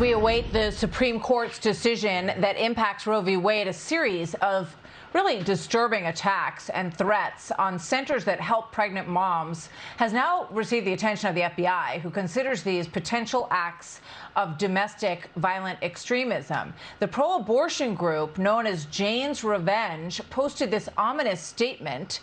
we await the Supreme Court's decision that impacts Roe v. Wade, a series of really disturbing attacks and threats on centers that help pregnant moms has now received the attention of the FBI, who considers these potential acts of domestic violent extremism. The pro-abortion group known as Jane's Revenge posted this ominous statement,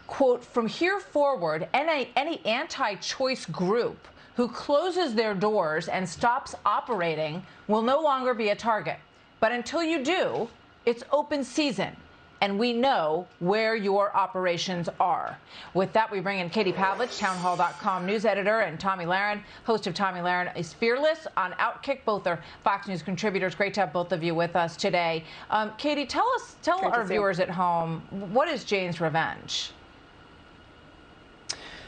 quote, "From here forward, any anti-choice group who closes their doors and stops operating will no longer be a target. But until you do, it's open season, and we know where your operations are." With that, we bring in Katie Pavlich, townhall.com news editor, and Tomi Lahren, host of Tomi Lahren is Fearless on Outkick. Both are Fox News contributors. Great to have both of you with us today. Katie, tell our viewers at home, what is Jane's Revenge?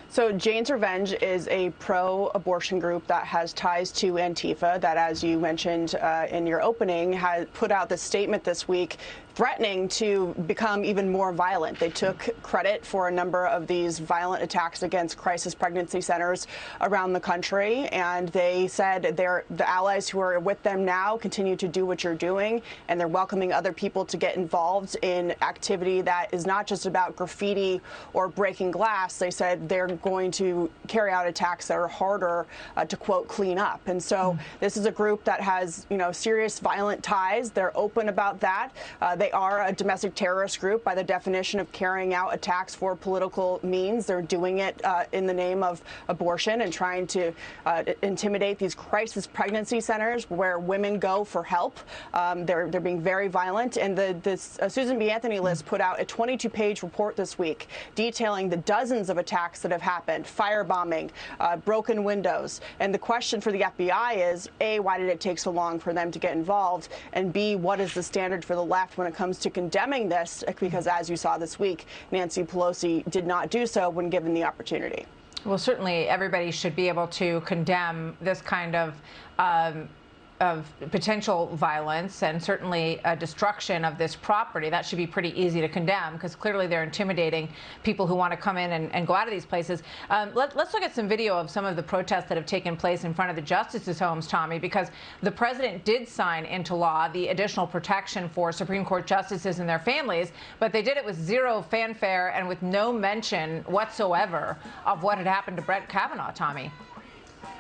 So Jane's Revenge is a pro-abortion group that has ties to Antifa that, as you mentioned in your opening, has put out this statement this week threatening to become even more violent. They took credit for a number of these violent attacks against crisis pregnancy centers around the country, and they said the allies who are with them now continue to do what you're doing, and they're welcoming other people to get involved in activity that is not just about graffiti or breaking glass. They said they're going to carry out attacks that are harder to, quote, clean up. And so this is a group that has, serious violent ties. They're open about that. They are a domestic terrorist group by the definition of carrying out attacks for political means. They're doing it in the name of abortion and trying to intimidate these crisis pregnancy centers where women go for help. They're being very violent. And this Susan B. Anthony list put out a 22-page report this week detailing the dozens of attacks that have happened, firebombing, broken windows. And the question for the FBI is, A, why did it take so long for them to get involved? And B, what is the standard for the left when it comes to condemning this? Because as you saw this week, Nancy Pelosi did not do so when given the opportunity. Well, certainly everybody should be able to condemn this kind of potential violence and certainly destruction of this property. That should be pretty easy to condemn because clearly they're intimidating people who want to come in and go out of these places. Let's look at some video of some of the protests that have taken place in front of the justices' homes, Tomi, because the president did sign into law the additional protection for Supreme Court justices and their families, but they did it with zero fanfare and with no mention whatsoever of what had happened to Brett Kavanaugh, Tomi.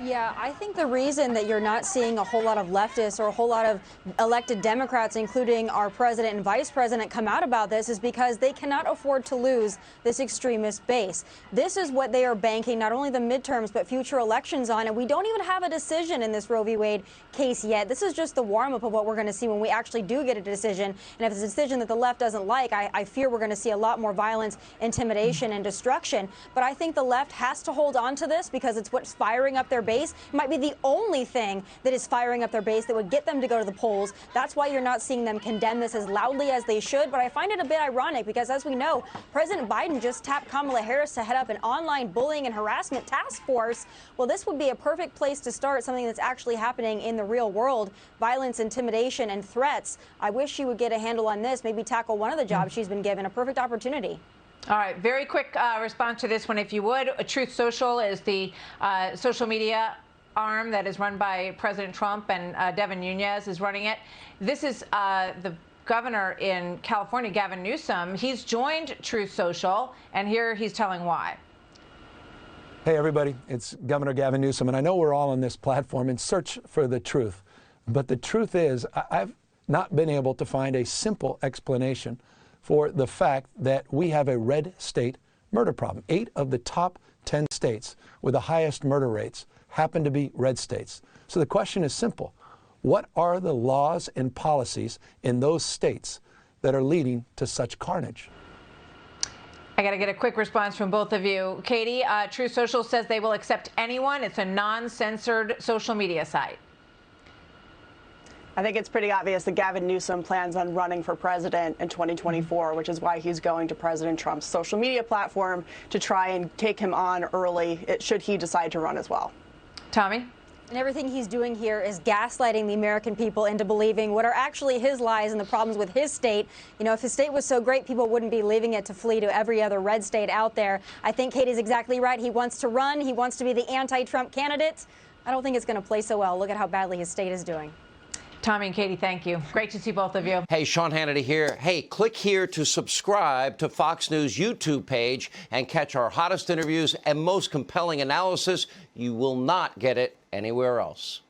Yeah, I think the reason that you're not seeing a whole lot of leftists or a whole lot of elected Democrats, including our president and vice president, come out about this is because they cannot afford to lose this extremist base. This is what they are banking not only the midterms but future elections on, and we don't even have a decision in this Roe v. Wade case yet. This is just the warm-up of what we're going to see when we actually do get a decision. And if it's a decision that the left doesn't like, I fear we're going to see a lot more violence, intimidation, and destruction. But I think the left has to hold on to this because it's what's firing up their base. It might be the only thing that is firing up their base that would get them to go to the polls. That's why you're not seeing them condemn this as loudly as they should. But I find it a bit ironic because, as we know, President Biden just tapped Kamala Harris to head up an online bullying and harassment task force. Well, this would be a perfect place to start something that's actually happening in the real world. Violence, intimidation, and threats. I wish she would get a handle on this, maybe tackle one of the jobs she's been given. A perfect opportunity. All right, very quick response to this one, if you would. Truth Social is the social media arm that is run by President Trump, and Devin Nunes is running it. This is the governor in California, Gavin Newsom. He's joined Truth Social, and here he's telling why. Hey, everybody, it's Governor Gavin Newsom, and I know we're all on this platform in search for the truth. But the truth is, I've not been able to find a simple explanation for the fact that we have a red state murder problem. 8 of the top 10 states with the highest murder rates happen to be red states. So the question is simple. What are the laws and policies in those states that are leading to such carnage? I got to get a quick response from both of you. Katie, Truth Social says they will accept anyone. It's a non-censored social media site. I think it's pretty obvious that Gavin Newsom plans on running for president in 2024, which is why he's going to President Trump's social media platform to try and take him on early, should he decide to run as well. Tomi? And everything he's doing here is gaslighting the American people into believing what are actually his lies and the problems with his state. You know, if his state was so great, people wouldn't be leaving it to flee to every other red state out there. I think Katie's exactly right. He wants to run. He wants to be the anti-Trump candidate. I don't think it's going to play so well. Look at how badly his state is doing. Tomi and Katie, thank you. Great to see both of you. Hey, Sean Hannity here. Hey, click here to subscribe to Fox News YouTube page and catch our hottest interviews and most compelling analysis. You will not get it anywhere else.